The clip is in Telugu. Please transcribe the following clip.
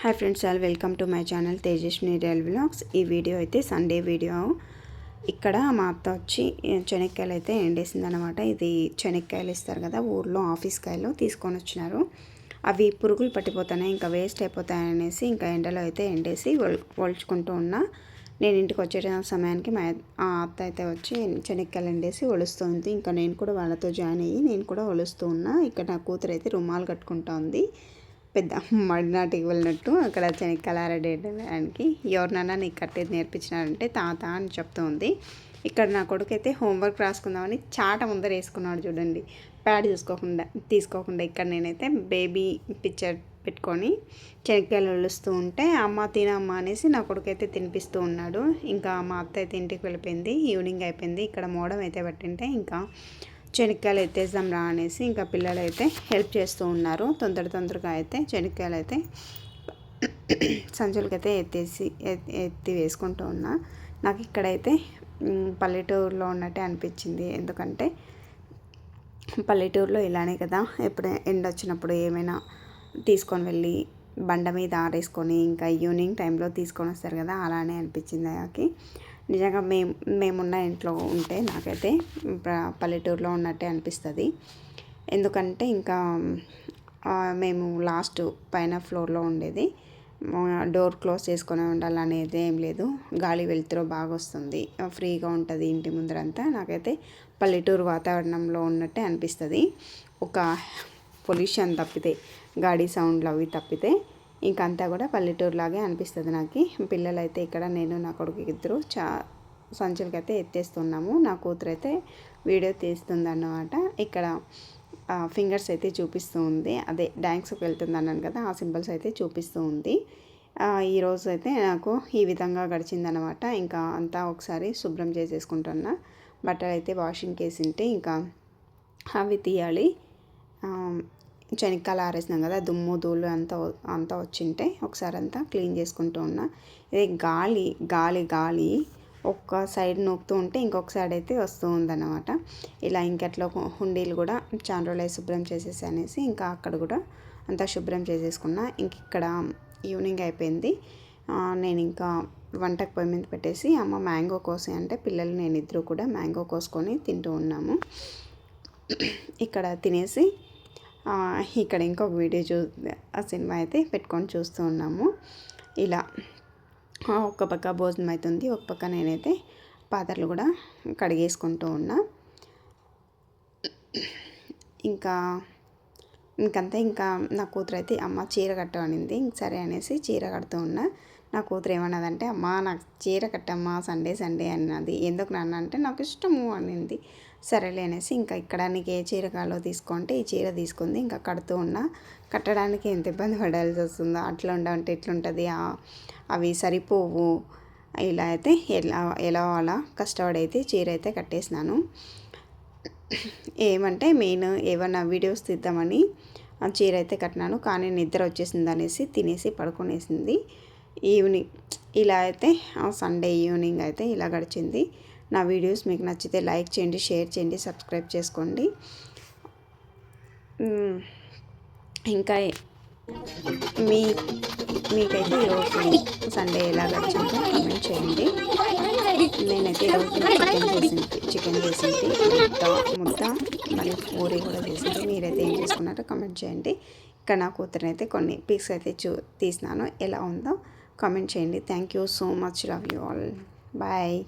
Hi friends, all welcome to my channel Tejaswini real vlogs. ఈ వీడియో అయితే సండే వీడియో. ఇక్కడ మా అత్త వచ్చి చెనక్కాయలు అయితే ఎండేసింది అనమాట. ఇది చెనక్కాయలు ఇస్తారు కదా ఊర్లో, ఆఫీస్ కాయలు తీసుకొని వచ్చినారు. అవి పురుగులు పట్టిపోతున్నాయి, ఇంకా వేస్ట్ అయిపోతాయి అనేసి ఇంకా ఎండలో అయితే ఎండేసి ఒలుచుకుంటూ ఉన్నా. నేను ఇంటికి వచ్చే సమయానికి మా అత్త అయితే వచ్చి చెనక్కాయలు ఎండేసి ఒలుస్తుంది. ఇంకా నేను కూడా వాళ్ళతో జాయిన్ అయ్యి నేను కూడా ఒలుస్తూ ఉన్నా. ఇక్కడ నా కూతురు అయితే రుమాలు కట్టుకుంటా ఉంది, పెద్ద మడినాటికి వెళ్ళినట్టు. అక్కడ చెనక్కాయలు ఆరడేయడానికి ఎవరినైనా నీకు కట్టేది నేర్పించినారంటే తాత అని చెప్తూ ఉంది. ఇక్కడ నా కొడుకు అయితే హోంవర్క్ రాసుకుందామని చాట ముందర వేసుకున్నాడు చూడండి, ప్యాడ్ తీసుకోకుండా. ఇక్కడ నేనైతే బేబీ పిక్చర్ పెట్టుకొని చెనక్కాయలు ఒలుస్తూ ఉంటే అమ్మ తినమ్మ అనేసి నా కొడుకు అయితే తినిపిస్తూ ఉన్నాడు. ఇంకా మా అత్త అయితే ఇంటికి వెళ్ళిపోయింది, ఈవినింగ్ అయిపోయింది. ఇక్కడ మోడం అయితే పట్టింటే ఇంకా చెనక్కాయలు ఎత్తేద్దాం రా అనేసి ఇంకా పిల్లలు అయితే హెల్ప్ చేస్తూ ఉన్నారు. తొందరగా అయితే చెనక్కాయలు అయితే సంచులకైతే ఎత్తి వేసుకుంటూ ఉన్నా. నాకు ఇక్కడైతే పల్లెటూరులో ఉన్నట్టే అనిపించింది. ఎందుకంటే పల్లెటూరులో ఇలానే కదా, ఎప్పుడు ఎండ వచ్చినప్పుడు ఏమైనా తీసుకొని వెళ్ళి బండ మీద ఆరేసుకొని ఇంకా ఈవినింగ్ టైంలో తీసుకొని వస్తారు కదా, అలానే అనిపించింది నాకు. నిజంగా మేమున్న ఇంట్లో ఉంటే నాకైతే పల్లెటూరులో ఉన్నట్టే అనిపిస్తుంది. ఎందుకంటే ఇంకా మేము లాస్ట్ పైన ఫ్లోర్లో ఉండేది, డోర్ క్లోజ్ చేసుకొని ఉండాలనేది ఏం లేదు. గాలి వెలుతురు బాగా వస్తుంది, ఫ్రీగా ఉంటుంది ఇంటి ముందరంతా. నాకైతే పల్లెటూరు వాతావరణంలో ఉన్నట్టే అనిపిస్తుంది. ఒక పొల్యూషన్ తప్పితే, గాడి సౌండ్లు అవి తప్పితే ఇంకంతా కూడా పల్లెటూరులాగే అనిపిస్తుంది నాకు. పిల్లలు అయితే ఇక్కడ నేను నా కొడుకు ఇద్దరు సంచులకైతే ఎత్తేస్తున్నాము. నా కూతురు అయితే వీడియో తీస్తుంది అన్నమాట. ఇక్కడ ఫింగర్స్ అయితే చూపిస్తూ ఉంది, అదే డ్యాన్స్కి వెళ్తుంది అన్నాను కదా, ఆ సింబల్స్ అయితే చూపిస్తూ ఉంది. ఈరోజు అయితే నాకు ఈ విధంగా గడిచిందనమాట. ఇంకా అంతా ఒకసారి శుభ్రం చేసేసుకుంటున్నా. బట్టలు అయితే వాషింగ్కి వేసింటే ఇంకా అవి తీయాలి. చెనక్కాయలు ఆరేసినాం కదా, దుమ్ము ధూళి అంతా వచ్చింటే ఒకసారి అంతా క్లీన్ చేసుకుంటూ ఉన్నా. ఇది గాలి ఒక్క సైడ్ నూపుతూ ఉంటే ఇంకొక సైడ్ అయితే వస్తూ ఉందన్నమాట. ఇలా ఇంకెట్లో హుండీలు కూడా చాలా రోజులు శుభ్రం చేసేసి అనేసి ఇంకా అక్కడ కూడా అంతా శుభ్రం చేసేసుకున్నా. ఇంక ఇక్కడ ఈవినింగ్ అయిపోయింది. నేను ఇంకా వంటకు పొయ్యి మీద పెట్టేసి అమ్మ మ్యాంగో కోసి అంటే పిల్లలు నేను ఇద్దరు కూడా మ్యాంగో కోసుకొని తింటూ ఉన్నాము. ఇక్కడ తినేసి ఇక్కడ ఇంకొక వీడియో ఆ సినిమా అయితే పెట్టుకొని చూస్తూ ఉన్నాము. ఇలా ఒక పక్క భోజనం అవుతుంది, ఒక పక్క నేనైతే పాత్రలు కూడా కడిగేసుకుంటూ ఉన్నా. ఇంకా నా కూతురు అయితే అమ్మ చీర కట్టమనింది. సరే అనేసి చీర కడుతూ ఉన్నా. నా కూతురు ఏమన్నదంటే, అమ్మ నాకు చీర కట్టమ్మా సండే అన్నది. ఎందుకు నాన్న అంటే నాకు ఇష్టము అనింది. సరేలే అనేసి ఇంకా ఇక్కడ నీకు ఏ చీర కాలో తీసుకుంటే ఈ చీర తీసుకుంది. ఇంకా కడుతూ ఉన్నా. కట్టడానికి ఎంత ఇబ్బంది పడాల్సి వస్తుందో, అట్లా ఉండవంటే ఎట్లుంటుంది, అవి సరిపోవు. ఇలా అయితే ఎలా అలా కష్టపడైతే చీర అయితే కట్టేసినాను. ఏమంటే మెయిన్ ఏమన్నా వీడియోస్ తీద్దామని ఆ చీర అయితే కట్టినాను, కానీ నిద్ర వచ్చేసింది అనేసి తినేసి పడుకునేసింది. ఈవినింగ్ ఇలా అయితే సండే ఈవినింగ్ అయితే ఇలా గడిచింది. నా వీడియోస్ మీకు నచ్చితే లైక్ చేయండి, షేర్ చేయండి, సబ్స్క్రైబ్ చేసుకోండి. ఇంకా మీకైతే ఈరోజు సండే ఎలా గడిచిందో కామెంట్ చేయండి. నేనైతే ఈరోజు చికెన్ చేసింది ముద్ద మరియు పూరి కూడా చేసింది. మీరైతే ఏం చేసుకున్నారో కామెంట్ చేయండి. ఇక్కడ నా కూతురునైతే కొన్ని పిక్స్ అయితే తీసినాను, ఎలా ఉందో కామెంట్ చేయండి. Thank you so much, love you all, bye.